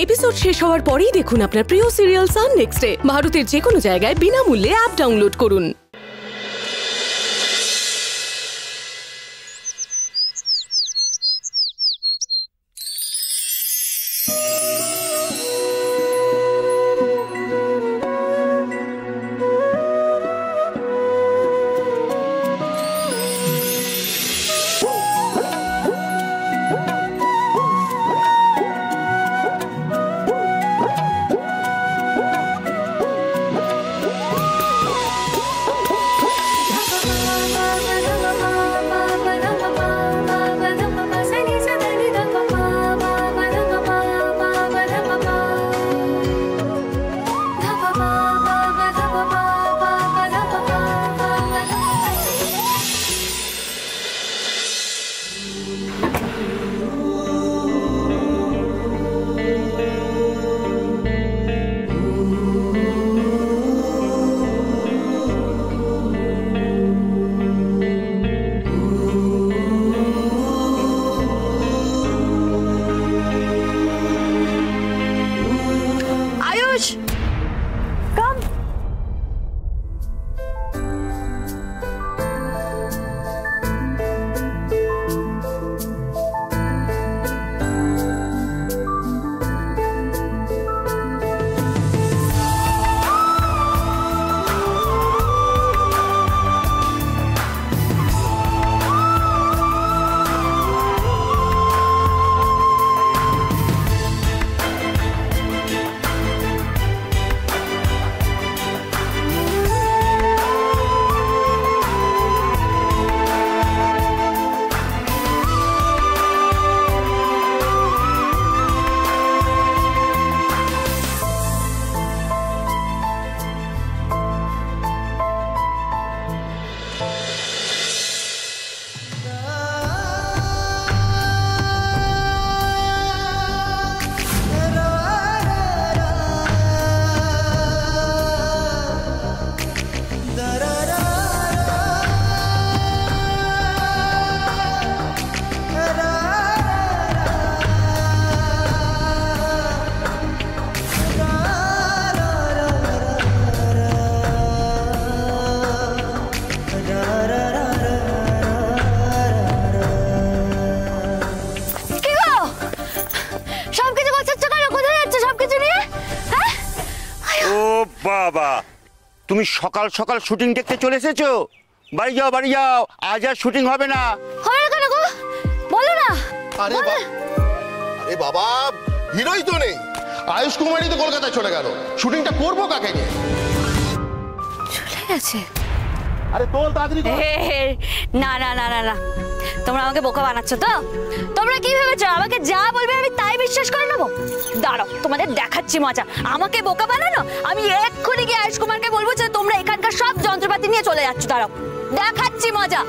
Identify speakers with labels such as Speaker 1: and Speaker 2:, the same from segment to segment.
Speaker 1: Episode শেষ হওয়ার পরেই দেখুন আপনার প্রিয় সিরিয়াল সান নেক্সটে ভারতের যে কোনো জায়গায় বিনামূল্যে অ্যাপ ডাউনলোড করুন।
Speaker 2: তুমি সকাল সকাল শুটিং দেখতে চলে এসেছো? বাড়ি যাও বাড়ি যাও, আজ আর শুটিং হবে না।
Speaker 3: হবে না কেন গো? বলো না।
Speaker 4: আরে বাবা, হিরোই তো নেই, আয়ুষ কুমারই তো কলকাতায় চলে গেল, শুটিংটা করবো কাকে নিয়ে?
Speaker 3: চলে গেছে?
Speaker 4: আরে তোল তাড়াতাড়ি।
Speaker 3: না না না না না, তোমরা আমাকে বোকা বানাচ্ছ তো? তোমরা কি ভেবেছো আমাকে যা বলবে আমি তাই বিশ্বাস করে নেবো? দাঁড়াও, তোমাদের দেখাচ্ছি মজা। আমাকে বোকা বানানো? আমি এক্ষুনি গিয়ে আয়ুষ কুমারকে বলবো যে তোমরা এখানকার সব যন্ত্রপাতি নিয়ে চলে যাচ্ছ। দাঁড়াও, দেখাচ্ছি মজা।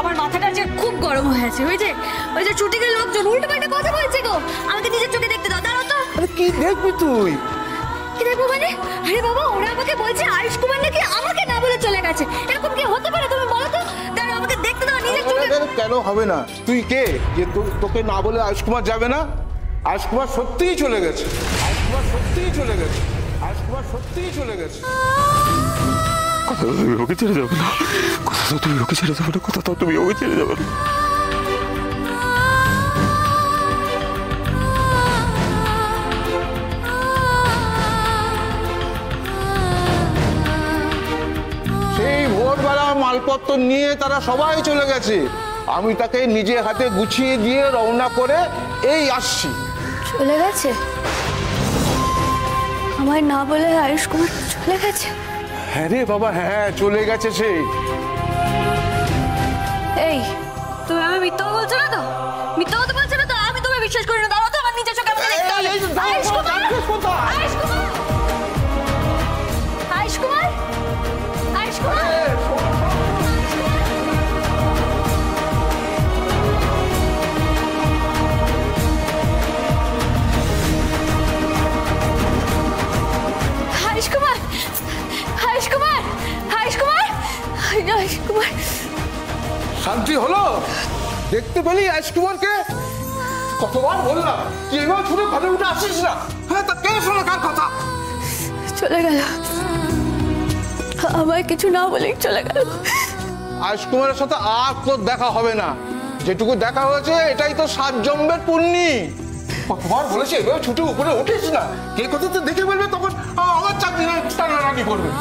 Speaker 3: আমার মাথাটা যে খুব গরম হয়েছে। ওই যে শুটিং এর লোকজন উল্টো পাল্টা কথা বলছে গো, আমাকে নিজের চোখে দেখতে দাও। দাঁড়াও তো।
Speaker 5: কি দেখবি তুই?
Speaker 3: কি দেখবো মানে? আরে বাবা, ওরা আমাকে বলছে আয়ুষ কুমার নাকি আমাকে না বলে চলে গেছে। এরকম কি হতে পারে তুমি বলো তো? দাঁড়াও, আমাকে দেখতে দাও নিজের চোখে।
Speaker 5: কেন হবে না? তুই কে যে তোকে না বলে আয়ুষ কুমার যাবে না? আয়ুষ কুমার সত্যিই চলে গেছে, আয়ুষ কুমার সত্যিই চলে গেছে, আয়ুষ কুমার সত্যিই চলে গেছে।
Speaker 6: কথা তো তুমি ওকে ছেড়ে যাবে না, কথা তো তুমি ওকে ছেড়ে যাবে না, কথা তো তুমি ওকে ছেড়ে যাবে না।
Speaker 5: সেই ভোরবেলা মালপত্র নিয়ে তারা সবাই চলে গেছে, আমি তাকে নিজে হাতে গুছিয়ে দিয়ে রওনা করে এই আসছি।
Speaker 3: চলে গেছে? আমায় না বলে আয়ুষ কুমার চলে গেছে?
Speaker 5: হ্যাঁ রে বাবা, হ্যাঁ চলে গেছে সে।
Speaker 3: এই তুমি আমি মিথ্যা বলছো না তো? মিথ্যা কথা বলছো না তো? আমি তোমায় বিশ্বাস করি না। দাঁড়াও তো, আমার নিজের চোখে আমাকে দেখতে হবে। আয়ুষ কুমার, আয়ুষ কুমার, আয়ুষ কুমার, আয়ুষ কুমার, আয়ুষ কুমার।
Speaker 5: শান্তি হলো? দেখতে পেলি আয়ুষ কুমারকে? কতবার বললাম তুই এবার ছুটে ঘরে উঠে আসিস না। হ্যাঁ, তা কে শোনে কার কথা?
Speaker 3: চলে গেল, আমায় কিছু না বলেই চলে গেল।
Speaker 5: আয়ুষ কুমারের সাথে আর তোর দেখা হবে না। যেটুকু দেখা হয়েছে এটাই তো 7 জন্মের পুণ্যি। কতবার বলেছি এভাবে ছুটে উপরে উঠিস না। কে কোথাতে দেখে বলবে তখন আমার চাকরি টানাটানি করবে।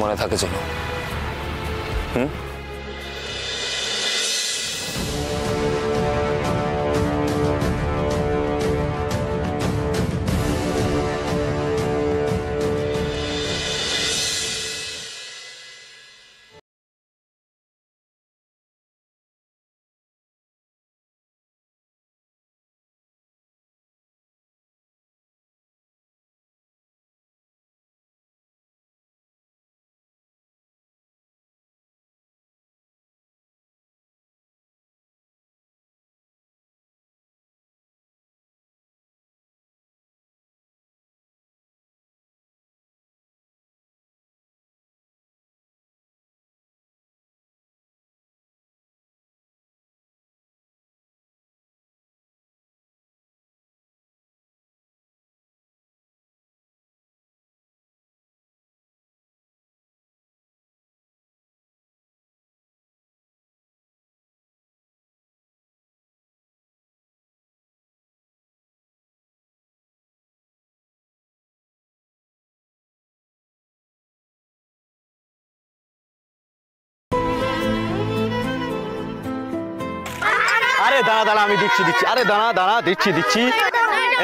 Speaker 6: মনে থাকে যেন।
Speaker 7: আরে দাঁড়া দাঁড়া আমি দিচ্ছি দিচ্ছি আরে দাঁড়া দাঁড়া দিচ্ছি দিচ্ছি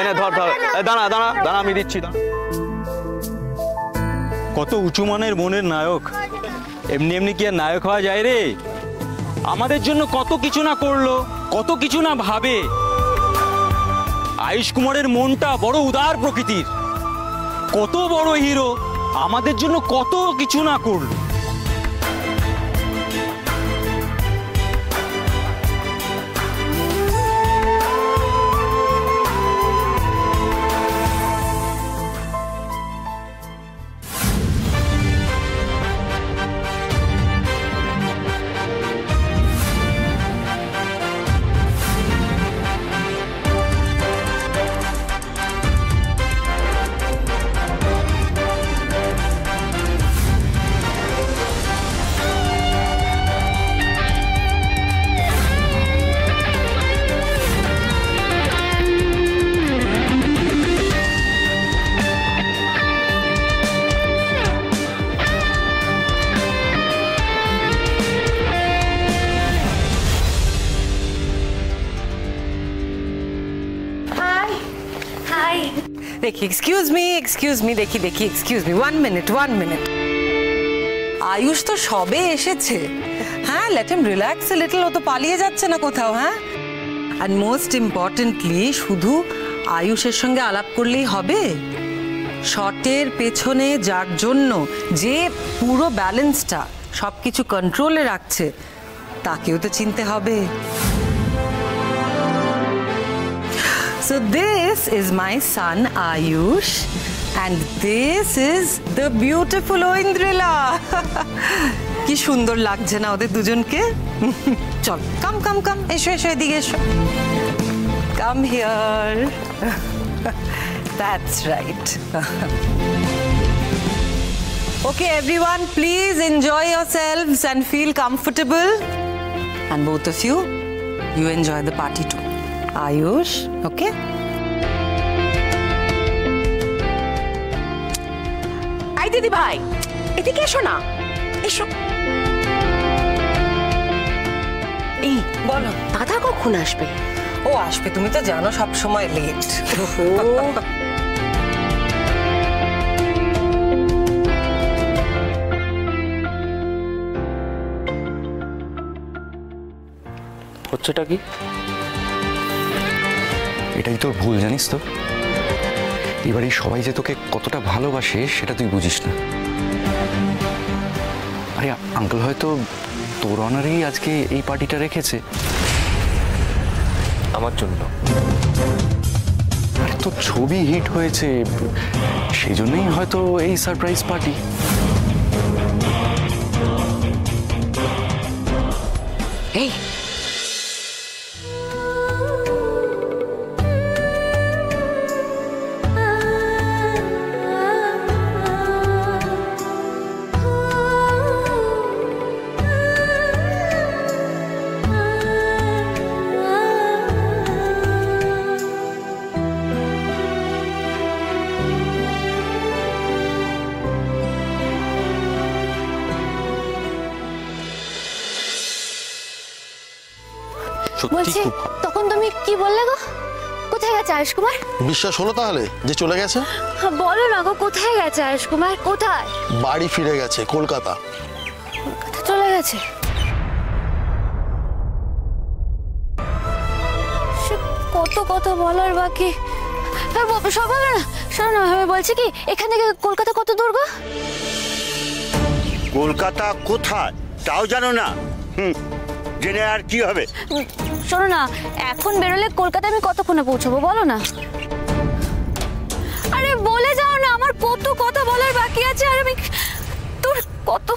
Speaker 7: এনে ধর ধর দাঁড়া দাঁড়া দাঁড়া আমি দিচ্ছি কত উঁচু মানের মনের নায়ক এমনি এমনি কি আর নায়ক হওয়া যায় রে আমাদের জন্য কত কিছু না করলো কত কিছু না ভাবে আয়ুষ কুমারের মনটা বড় উদার প্রকৃতির কত বড় হিরো, আমাদের জন্য কত কিছু না করলো।
Speaker 8: देखिए एक्सक्यूज मी देखिए एक्सक्यूज मी 1 मिनट आयुष तो सबे एसेছে হ্যাঁ let him relax a little ও তো পালিয়ে যাচ্ছে না কোথাও হ্যাঁ এন্ড মোস্ট ইম্পর্টেন্টলি শুধু আয়ুষের সঙ্গে আলাপ করলেই হবে শটের পেছনে যার জন্য যে পুরো ব্যালেন্সটা সবকিছু কন্ট্রোলে রাখছে তাকেও তো চিনতে হবে So this is my son Ayush and this is the beautiful Oindrila. কি সুন্দর লাগছে না ওদের দুজনকে চল কাম এসো এদিকে এসো Come here. That's right. Okay everyone please enjoy yourselves and feel comfortable and both of you enjoy the party too. Ayush, okay?
Speaker 1: I দিদি ভাই এদিকে এসো না এসো এই
Speaker 8: বলো
Speaker 1: দাদা কখন আসবে
Speaker 8: ও আসবে তুমি তো জানো সব সময় লেট
Speaker 6: হচ্ছেটা কি এটাই তোর ভুল জানিস তো এবার এই সবাই যে তোকে কতটা ভালোবাসে সেটা তুই বুঝিস না আরে আঙ্কেল হয়তো তোর অনারেই আজকে এই পার্টিটা রেখেছে আমার জন্য আরে তোর ছবি হিট হয়েছে সেই জন্যই হয়তো এই সারপ্রাইজ পার্টি
Speaker 1: এই
Speaker 3: বলছি তখন তুমি কি বললে গো কোথায় গেছে আয়ুষ কুমার
Speaker 4: বিশ্বাস হলো তাহলে যে চলে গেছে
Speaker 3: বলো না গো কোথায় গেছে আয়ুষ কুমার কোথায়
Speaker 4: বাড়ি ফিরে গেছে কলকাতা
Speaker 3: চলে গেছে কত কথা বলার বাকি সকাল না শোনো আমি বলছি কি এখান থেকে কলকাতা কত দূর গো
Speaker 2: কলকাতা কোথায় তাও জানো না জেনে আর কি হবে
Speaker 3: শোনো না এখন বেরোলে কলকাতা আমি কতক্ষণে পৌঁছবো বলো না আরে বলে যাও না আমার কত কথা বলার বাকি আছে আর আমি তোর কত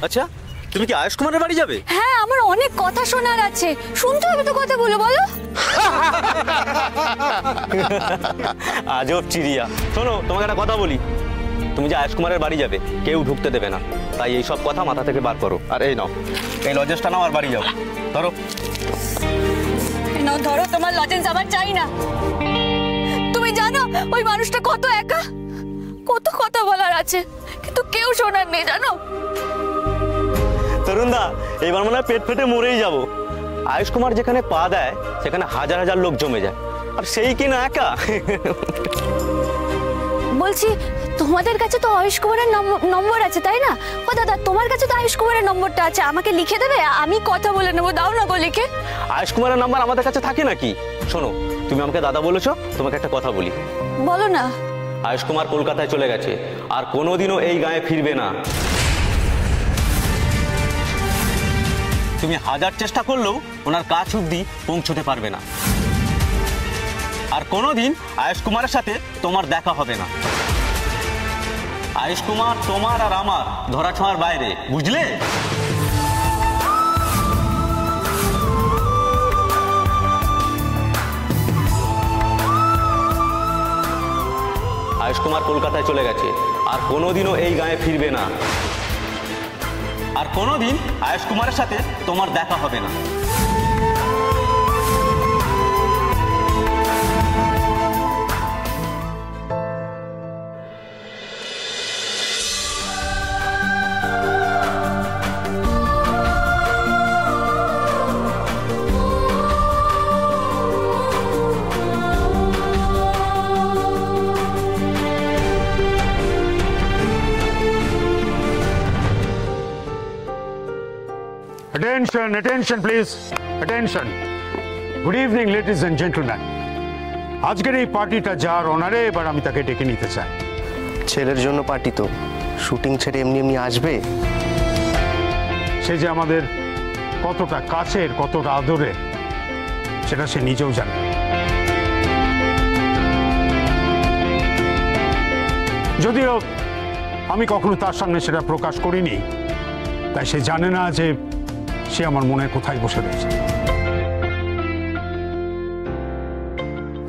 Speaker 7: আচ্ছা তুমি কি আয়ুষ কুমারের বাড়ি যাবে
Speaker 3: হ্যাঁ আমার অনেক কথা শোনার আছে শুনতে হবে তো কথা বলো বলো
Speaker 7: আজব চিড়িয়া শোনো তোমাকে একটা কথা বলি তুমি যে আয়ুষ কুমারের বাড়ি যাবে কেউ ঢুকতে দেবে না তাই এই সব কথা মাথা থেকে বার করো আর এই নাও এই লজেন্সটা নাও আর বাড়ি যাও ধরো
Speaker 3: নাও ধরো তোমার লজেন্স আমার চাই না তুমি জানো ওই মানুষটা কত একা কত কথা বলার আছে কিন্তু কেউ শোনার নেই জানো
Speaker 7: তরুণদা এবার মনে হয় পেট ফেটে মরেই যাবো আয়ুষ কুমার যেখানে পা দেয় সেখানে হাজার হাজার লোক জমে যায় আর সেই কিনা একা
Speaker 3: বলছি তোমাদের কাছে তো আয়ুষ কুমারের নম্বর আছে তাই না ও দাদা তোমার কাছে তো আয়ুষ কুমারের নম্বরটা আছে আমাকে লিখে দেবে আমি কথা বলে নেবো দাও না গো লিখে
Speaker 7: আয়ুষ কুমারের নাম্বার আমাদের কাছে থাকে নাকি শোনো তুমি আমাকে দাদা বলেছো তোমাকে একটা কথা বলি
Speaker 3: বলো না
Speaker 7: আয়ুষ কুমার কলকাতায় চলে গেছে, আর কোনোদিনও এই গায়ে ফিরবে না। তুমি হাজার চেষ্টা করলেও ওনার কাছ অব্দি পৌঁছতে পারবে না, আর কোনোদিন আয়ুষ কুমারের সাথে তোমার দেখা হবে না। আয়ুষ কুমার তোমার আর আমার ধরাছোঁয়ার বাইরে, বুঝলে? আয়ুষ কুমার কলকাতায় চলে গেছে, আর কোনোদিনও এই গায়ে ফিরবে না, আর কোনোদিন আয়ুষ কুমারের সাথে তোমার দেখা হবে না।
Speaker 9: Attention, attention please. Attention. Good evening ladies and gentlemen. আজকের এই পার্টিটা যার অনারে এবার আমি তাকে ডেকে নিতে চাই।
Speaker 10: ছেলের জন্য পার্টি তো শুটিং ছেড়ে এমনি এমনি আসবে?
Speaker 9: সে যে আমাদের কতটা কাছের, কতটা আদরের, সেটা সে নিজেও জানে। যদিও আমি কখনো তার সামনে সেটা প্রকাশ করিনি, তাই সে জানে না যে সে আমার মনে কোথায় বসে রয়েছে।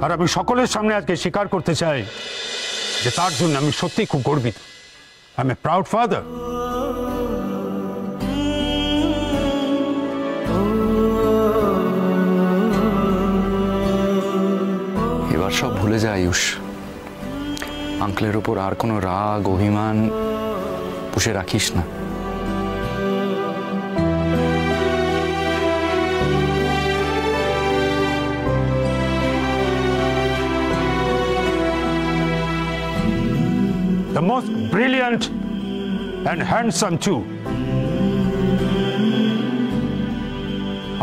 Speaker 9: আর আমি সকলের সামনে আজকে স্বীকার করতে চাই যে তার জন্য আমি সত্যিই খুব গর্বিত। I M a proud father.
Speaker 11: এবার সব ভুলে যা আয়ুষ। আঙ্কেলের উপর আর কোনো রাগ অভিমান পুষে রাখিস না।
Speaker 9: The most brilliant and handsome too.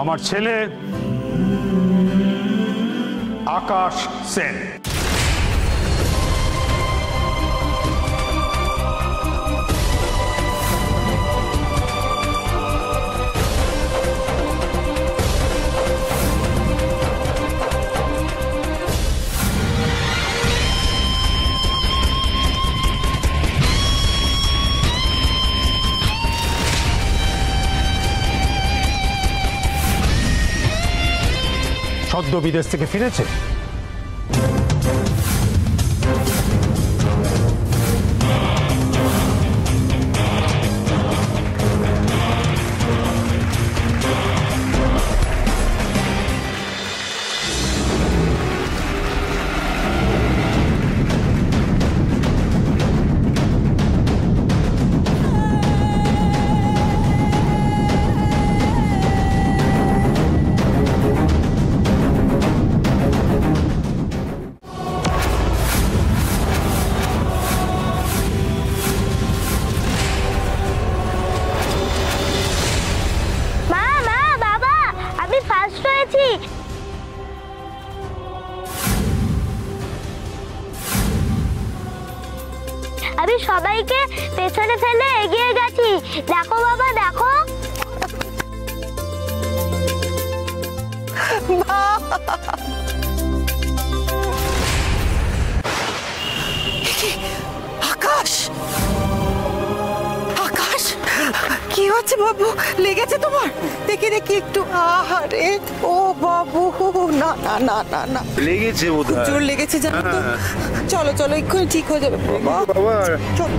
Speaker 9: আমার ছেলে আকাশ সেন। সদ্য বিদেশ থেকে ফিরেছে।
Speaker 12: আমি সবাইকে পেছনে ফেলে এগিয়ে গেছি। দেখো বাবা, দেখো।
Speaker 8: আকাশ, আকাশ, কি হচ্ছে বাবু? লেগেছে তোমার? দেখি দেখি একটু। আহারে, ও বাবু, না না না না না,
Speaker 6: লেগেছে বোধহয়।
Speaker 8: জোর লেগেছে জানো তো। চলো চলো, এক্ষুনি ঠিক হয়ে যাবে বাবা। চলো।